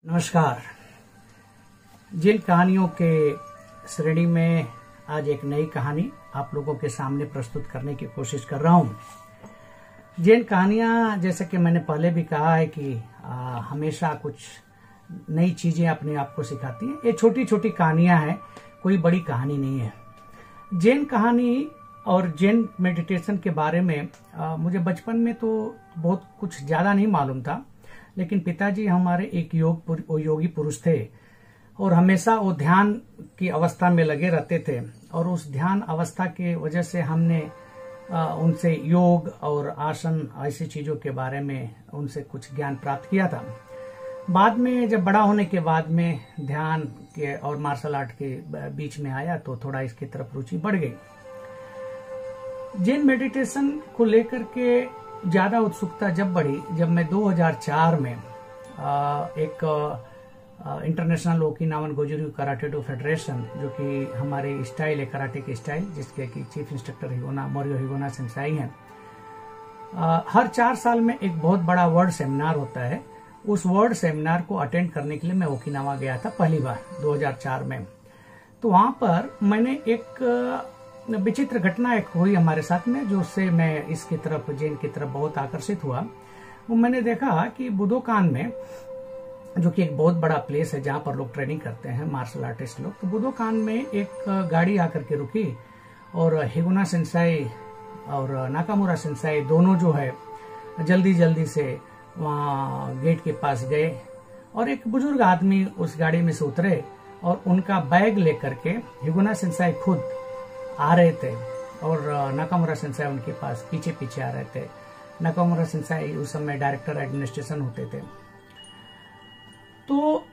नमस्कार। जिन कहानियों के श्रेणी में आज एक नई कहानी आप लोगों के सामने प्रस्तुत करने की कोशिश कर रहा हूं। जिन कहानियां, जैसे कि मैंने पहले भी कहा है कि हमेशा कुछ नई चीजें अपने आप को सिखाती हैं। ये छोटी छोटी कहानियां हैं, कोई बड़ी कहानी नहीं है। जैन कहानी और जैन मेडिटेशन के बारे में मुझे बचपन में तो बहुत कुछ ज्यादा नहीं मालूम था, लेकिन पिताजी हमारे एक योगी पुरुष थे और हमेशा वो ध्यान की अवस्था में लगे रहते थे। और उस ध्यान अवस्था की वजह से हमने उनसे योग और आसन ऐसी चीजों के बारे में उनसे कुछ ज्ञान प्राप्त किया था। बाद में जब बड़ा होने के बाद में ध्यान के और मार्शल आर्ट के बीच में आया तो थोड़ा इसकी तरफ रुचि बढ़ गई। जैन मेडिटेशन को लेकर के ज्यादा उत्सुकता जब बढ़ी जब मैं 2004 में एक इंटरनेशनल ओकिनावन गोजोरयू कराटे डो फेडरेशन, जो कि हमारे स्टाइल है कराटे की स्टाइल, जिसके कि चीफ इंस्ट्रक्टर मोरियो हिगोना सेंसाई हैं। हर 4 साल में एक बहुत बड़ा वर्ल्ड सेमिनार होता है। उस वर्ल्ड सेमिनार को अटेंड करने के लिए मैं ओकिनावा गया था पहली बार 2004 में। तो वहां पर मैंने एक विचित्र घटना एक हुई हमारे साथ में, जो उससे मैं इसकी तरफ जैन की तरफ बहुत आकर्षित हुआ। वो मैंने देखा कि बुदोकान में, जो कि एक बहुत बड़ा प्लेस है जहां पर लोग ट्रेनिंग करते हैं मार्शल आर्टिस्ट लोग, तो बुदोकान में एक गाड़ी आकर के रुकी और हिगोना सेंसाई और नाकामुरा सेंसाई दोनों जो है जल्दी जल्दी से वहां गेट के पास गए और एक बुजुर्ग आदमी उस गाड़ी में से उतरे और उनका बैग लेकर के हिगोना सेंसाई खुद आ रहे थे और नाकामुरा सेंसाई उनके पास पीछे पीछे आ रहे थे। नाकामुरा सेंसाई उस समय डायरेक्टर एडमिनिस्ट्रेशन होते थे। तो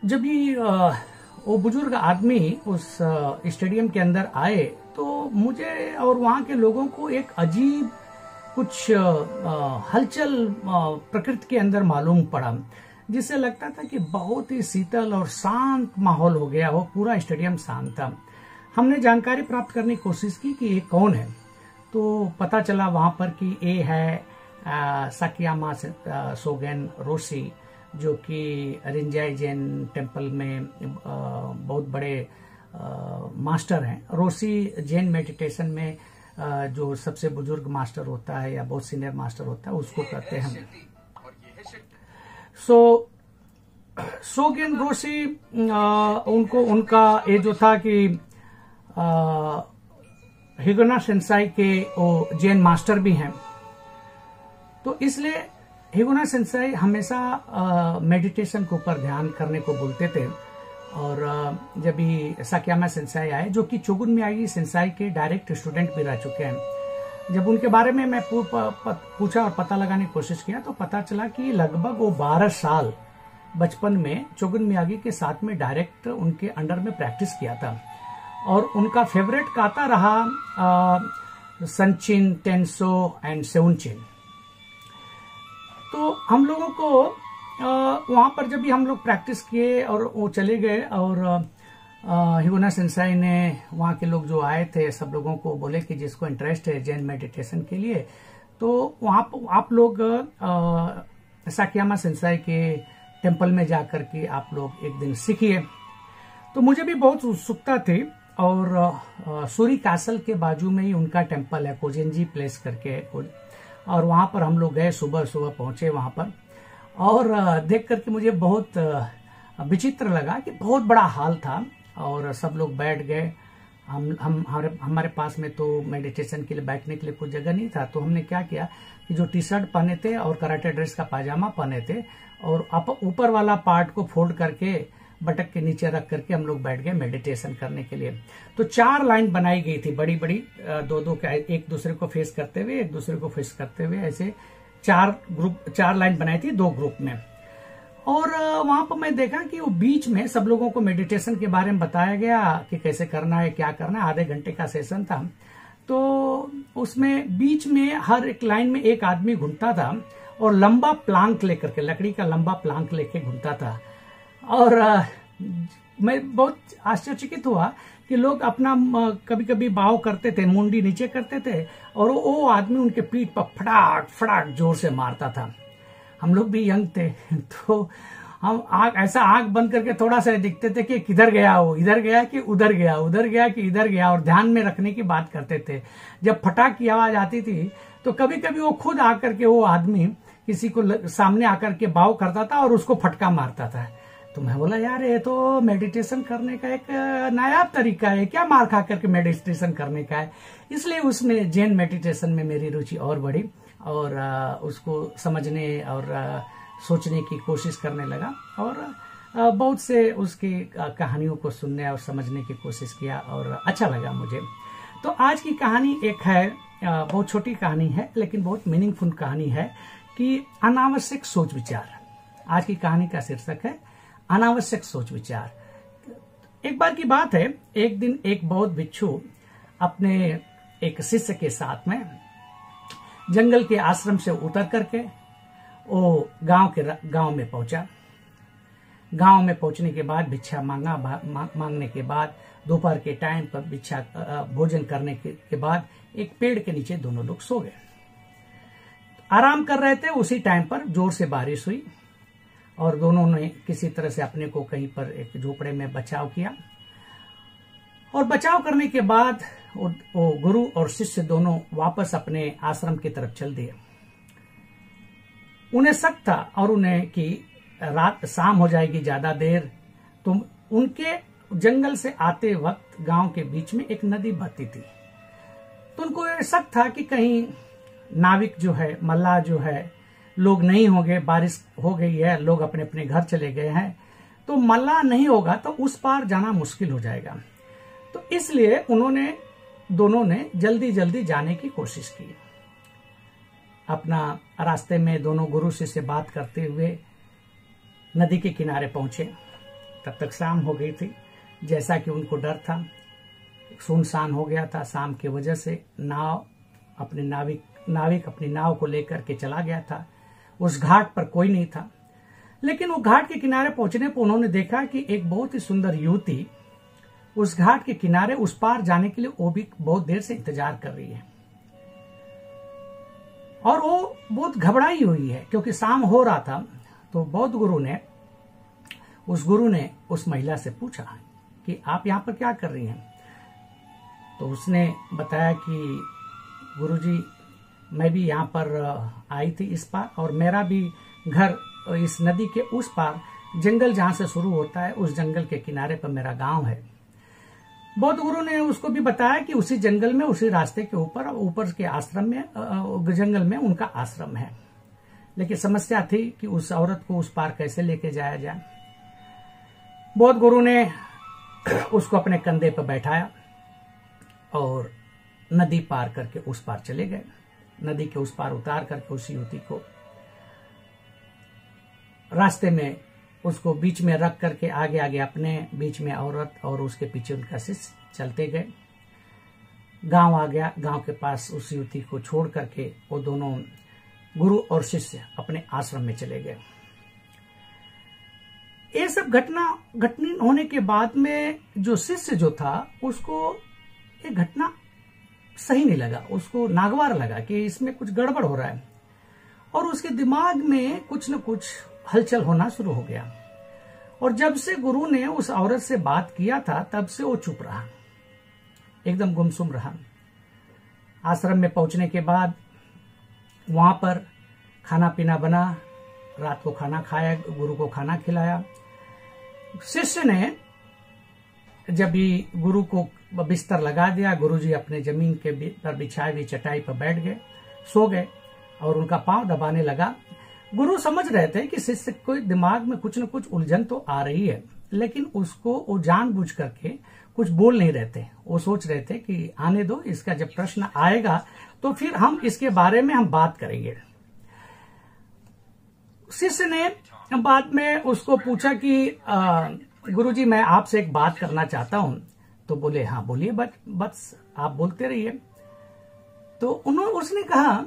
जब ये वो बुजुर्ग आदमी उस स्टेडियम के अंदर आए तो मुझे और वहां के लोगों को एक अजीब कुछ हलचल प्रकृति के अंदर मालूम पड़ा, जिससे लगता था कि बहुत ही शीतल और शांत माहौल हो गया हो। पूरा स्टेडियम शांत था। हमने जानकारी प्राप्त करने की कोशिश की कि ये कौन है, तो पता चला वहां पर कि ये है साकियामा सोगेन रोशी, जो कि रिंजाई जैन टेम्पल में बहुत बड़े मास्टर हैं। रोशी जैन मेडिटेशन में जो सबसे बुजुर्ग मास्टर होता है या बहुत सीनियर मास्टर होता है उसको कहते हैं। सोगेन रोशी उनको उनका ये जो था कि हिगोना सेंसाई के वो जैन मास्टर भी हैं, तो इसलिए हिगोना सेंसाई हमेशा मेडिटेशन के ऊपर ध्यान करने को बोलते थे। और जब ही साकियामा सेंसाई आए, जो कि चोगुन मियागी सेंसाई के डायरेक्ट स्टूडेंट भी रह चुके हैं, जब उनके बारे में मैं पूछा और पता लगाने की कोशिश किया तो पता चला कि लगभग वो 12 साल बचपन में चोगुन मियागी के साथ में डायरेक्ट उनके अंडर में प्रैक्टिस किया था। और उनका फेवरेट काता रहा सनचिन, टेंसो एंड सेउनचिन। तो हम लोगों को वहां पर जब भी हम लोग प्रैक्टिस किए और वो चले गए और हिगोना सेंसाई ने वहां के लोग जो आए थे सब लोगों को बोले कि जिसको इंटरेस्ट है जैन मेडिटेशन के लिए तो वहां आप लोग साकियामा सेंसाई के टेम्पल में जाकर के आप लोग एक दिन सीखिए। तो मुझे भी बहुत उत्सुकता थी और सूरी कैसल के बाजू में ही उनका टेम्पल है, कोजेंजी प्लेस करके, और वहां पर हम लोग गए। सुबह सुबह पहुंचे वहां पर और देख करके मुझे बहुत विचित्र लगा कि बहुत बड़ा हॉल था और सब लोग बैठ गए। हमारे पास में तो मेडिटेशन के लिए बैठने के लिए कोई जगह नहीं था। तो हमने क्या किया कि जो टी शर्ट पहने थे और कराटे ड्रेस का पाजामा पहने थे और ऊपर वाला पार्ट को फोल्ड करके बटक के नीचे रख करके हम लोग बैठ गए मेडिटेशन करने के लिए। तो 4 लाइन बनाई गई थी, बड़ी बड़ी, दो एक दूसरे को फेस करते हुए, एक दूसरे को फेस करते हुए, ऐसे 4 लाइन बनाई थी 2 ग्रुप में। और वहां पर मैं देखा कि वो बीच में सब लोगों को मेडिटेशन के बारे में बताया गया कि कैसे करना है, क्या करना है। आधे घंटे का सेशन था। तो उसमें बीच में हर एक लाइन में एक आदमी घूमता था और लंबा प्लांक लेकर के, लकड़ी का लंबा प्लांक लेके घूमता था। और मैं बहुत आश्चर्यचकित हुआ कि लोग अपना कभी कभी बाव करते थे, मुंडी नीचे करते थे और वो आदमी उनके पीठ पर फटाक फटाक जोर से मारता था। हम लोग भी यंग थे तो हम ऐसा आंख बंद करके थोड़ा सा दिखते थे कि किधर गया वो, इधर गया कि उधर गया, उधर गया कि इधर गया, और ध्यान में रखने की बात करते थे। जब फटाक की आवाज आती थी तो कभी कभी वो खुद आकर के वो आदमी किसी को सामने आकर के बाव करता था और उसको फटका मारता था। तो मैं बोला यार ये तो मेडिटेशन करने का एक नायाब तरीका है, क्या मार खा करके मेडिटेशन करने का है। इसलिए उसमें जैन मेडिटेशन में मेरी रुचि और बढ़ी और उसको समझने और सोचने की कोशिश करने लगा और बहुत से उसकी कहानियों को सुनने और समझने की कोशिश किया और अच्छा लगा मुझे। तो आज की कहानी एक है, बहुत छोटी कहानी है लेकिन बहुत मीनिंगफुल कहानी है कि अनावश्यक सोच विचार। आज की कहानी का शीर्षक है अनावश्यक सोच विचार। एक बार की बात है, एक दिन एक बौद्ध भिक्षु अपने एक शिष्य के साथ में जंगल के आश्रम से उतर करके वो गांव में पहुंचा। गांव में पहुंचने के बाद भिक्षा मांगने के बाद दोपहर के टाइम पर भिक्षा भोजन करने के बाद एक पेड़ के नीचे दोनों लोग सो गए। आराम कर रहे थे, उसी टाइम पर जोर से बारिश हुई और दोनों ने किसी तरह से अपने को कहीं पर एक झोपड़े में बचाव किया और बचाव करने के बाद वो गुरु और शिष्य दोनों वापस अपने आश्रम की तरफ चल दिए। उन्हें शक था और उन्हें कि रात शाम हो जाएगी ज्यादा देर, तो उनके जंगल से आते वक्त गांव के बीच में एक नदी बहती थी। तो उनको ये शक था कि कहीं नाविक जो है, मल्लाह जो है, लोग नहीं होंगे, बारिश हो गई है, लोग अपने अपने घर चले गए हैं, तो मल्लाह नहीं होगा तो उस पार जाना मुश्किल हो जाएगा। तो इसलिए दोनों ने जल्दी जल्दी जाने की कोशिश की। अपना रास्ते में दोनों गुरु से बात करते हुए नदी के किनारे पहुंचे। तब तक शाम हो गई थी। जैसा कि उनको डर था, सुनसान हो गया था शाम की वजह से। नाविक अपनी नाव को लेकर के चला गया था। उस घाट पर कोई नहीं था, लेकिन वो घाट के किनारे पहुंचने पर उन्होंने देखा कि एक बहुत ही सुंदर युवती उस घाट के किनारे उस पार जाने के लिए वो भी बहुत देर से इंतजार कर रही है और वो बहुत घबराई हुई है क्योंकि शाम हो रहा था। तो बौद्ध गुरु ने उस महिला से पूछा कि आप यहाँ पर क्या कर रही हैं। तो उसने बताया कि गुरुजी, मैं भी यहाँ पर आई थी इस पार, और मेरा भी घर इस नदी के उस पार, जंगल जहां से शुरू होता है उस जंगल के किनारे पर मेरा गांव है। बौद्ध गुरु ने उसको भी बताया कि उसी जंगल में, उसी रास्ते के ऊपर के आश्रम में, जंगल में उनका आश्रम है। लेकिन समस्या थी कि उस औरत को उस पार कैसे लेके जाया जाए। बौद्ध गुरु ने उसको अपने कंधे पर बैठाया और नदी पार करके उस पार चले गए। नदी के उस पार उतार करके उस युवती को रास्ते में उसको बीच में रख करके आगे आगे अपने बीच में औरत और उसके पीछे उनका शिष्य चलते गए। गांव आ गया। गांव के पास उस युवती को छोड़ करके वो दोनों गुरु और शिष्य अपने आश्रम में चले गए। ये सब घटना होने के बाद में जो शिष्य जो था उसको ये घटना सही नहीं लगा, उसको नागवार लगा कि इसमें कुछ गड़बड़ हो रहा है और उसके दिमाग में कुछ न कुछ हलचल होना शुरू हो गया। और जब से गुरु ने उस औरत से बात किया था तब से वो चुप रहा, एकदम गुमसुम रहा। आश्रम में पहुंचने के बाद वहां पर खाना पीना बना, रात को खाना खाया, गुरु को खाना खिलाया। शिष्य ने जब भी गुरु को बिस्तर लगा दिया, गुरुजी अपने जमीन के पर बिछाई हुई चटाई पर बैठ गए, सो गए और उनका पांव दबाने लगा। गुरु समझ रहे थे कि शिष्य को दिमाग में कुछ न कुछ उलझन तो आ रही है, लेकिन उसको वो जानबूझ करके कुछ बोल नहीं रहे थे। वो सोच रहे थे कि आने दो, इसका जब प्रश्न आएगा तो फिर हम इसके बारे में हम बात करेंगे। शिष्य ने बाद में उसको पूछा कि गुरुजी, मैं आपसे एक बात करना चाहता हूं। तो बोले हाँ बोलिए, बस आप बोलते रहिए। तो उसने कहा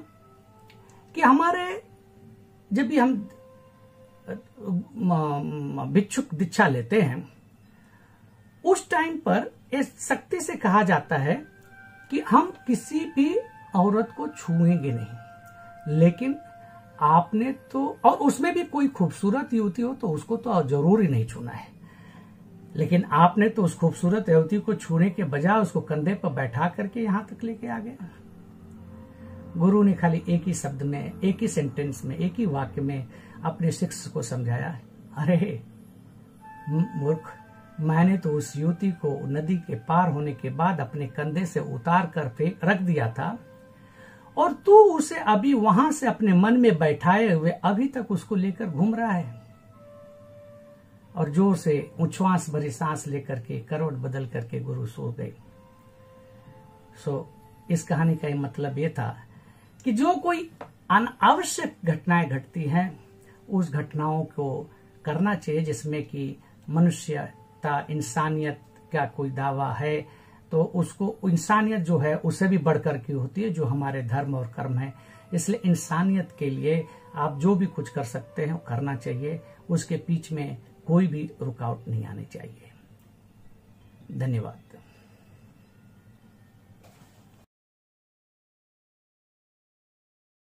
कि हमारे जब भी हम भिक्षुक दीक्षा लेते हैं उस टाइम पर इस शक्ति से कहा जाता है कि हम किसी भी औरत को छुएंगे नहीं, लेकिन आपने तो, और उसमें भी कोई खूबसूरत युवती हो तो उसको तो जरूर ही नहीं छूना है, लेकिन आपने तो उस खूबसूरत युवती को छूने के बजाय उसको कंधे पर बैठा करके यहां तक लेके आ गए। गुरु ने खाली एक ही शब्द में, एक ही सेंटेंस में, एक ही वाक्य में अपने शिष्य को समझाया, अरे मूर्ख, मैंने तो उस युवती को नदी के पार होने के बाद अपने कंधे से उतार कर रख दिया था, और तू उसे अभी वहां से अपने मन में बैठाए हुए अभी तक उसको लेकर घूम रहा है। और जोर से उच्छ्वास भरी सांस लेकर के करवट बदल करके गुरु सो गए। इस कहानी का मतलब ये था कि जो कोई अनावश्यक घटनाएं घटती हैं, उस घटनाओं को करना चाहिए जिसमें कि मनुष्यता, इंसानियत का कोई दावा है, तो उसको, इंसानियत जो है उससे भी बढ़कर की होती है, जो हमारे धर्म और कर्म है। इसलिए इंसानियत के लिए आप जो भी कुछ कर सकते हैं वो करना चाहिए, उसके बीच में कोई भी रुकावट नहीं आनी चाहिए। धन्यवाद।